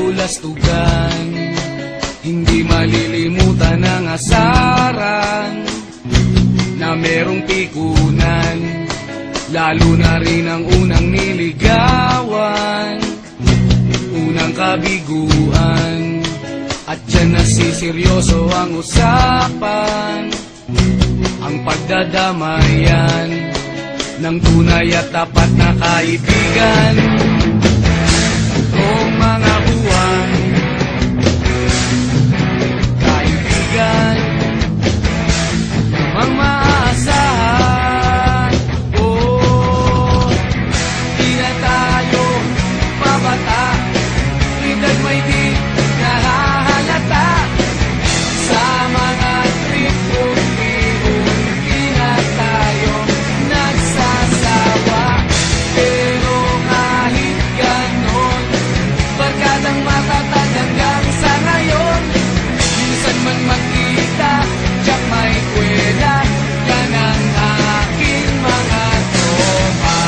kabulastugan. Hindi malilimutan ang asaran na merong pikunan, lalo na rin ang unang niligawan, unang kabiguan. At dyan nasiseryoso ang usapan, ang pagdadamayan ng tunay at tapat na kaibigan. O mga buwan, kaibigan, namang maaasahan. Di na tayo babata, edad may di nahahalata. Sa mga trip unti-unti na tayo nagsasawa. Pero kahit ganon, barkadang matatag hanggang sa ngayon. Minsan man magkita, tiyak may kwela, yan ang aking mga tropa.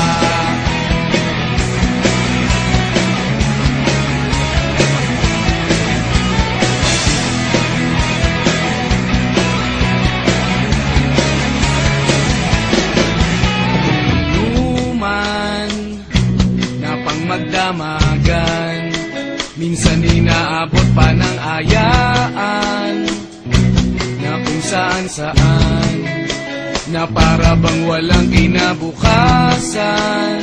Inuman na pang magdamagan, minsan inaabot pa ng ayaan, na kung saan-saan, na para bang walang kinabukasan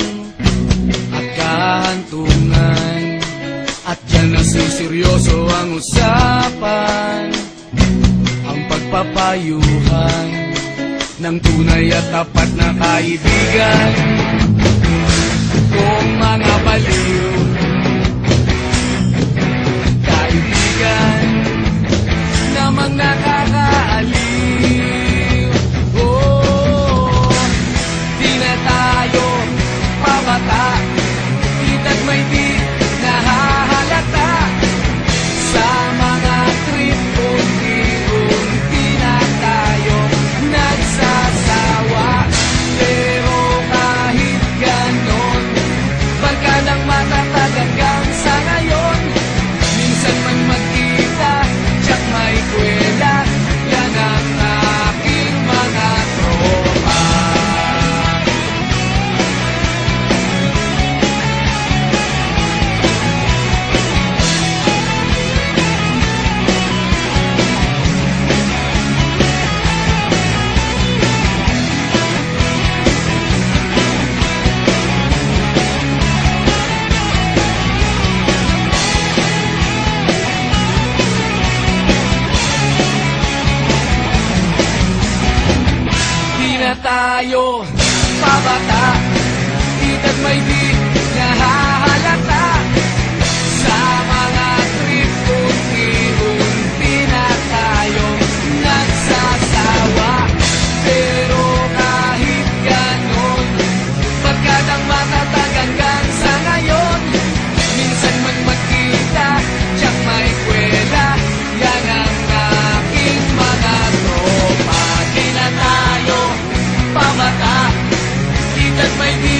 at kahantungan. At dyan nasiseryoso ang usapan, ang pagpapayuhan ng tunay at tapat na kaibigan. Kung mga baliw, kaibigan, namang nakakaaliw. Di na tayo pabata, edad may di nahahalata. Sa mga trip unti-unti na tayo nagsasawa. Pero kahit ganon, barkadang matatag hanggang sa ngayon. Minsan man magkita, tiyak may kwela, yan ang aking mga tropa. Di na tayo pabata, edad may di nahahalata. Sa mga trip unti-unti na tayo nagsasawa. Pero kahit ganon, barkadang matatag hanggang sa ngayon. Minsan man magkita, tiyak may kwela, yan ang aking mga tropa. Di na tayo pabata, edad may di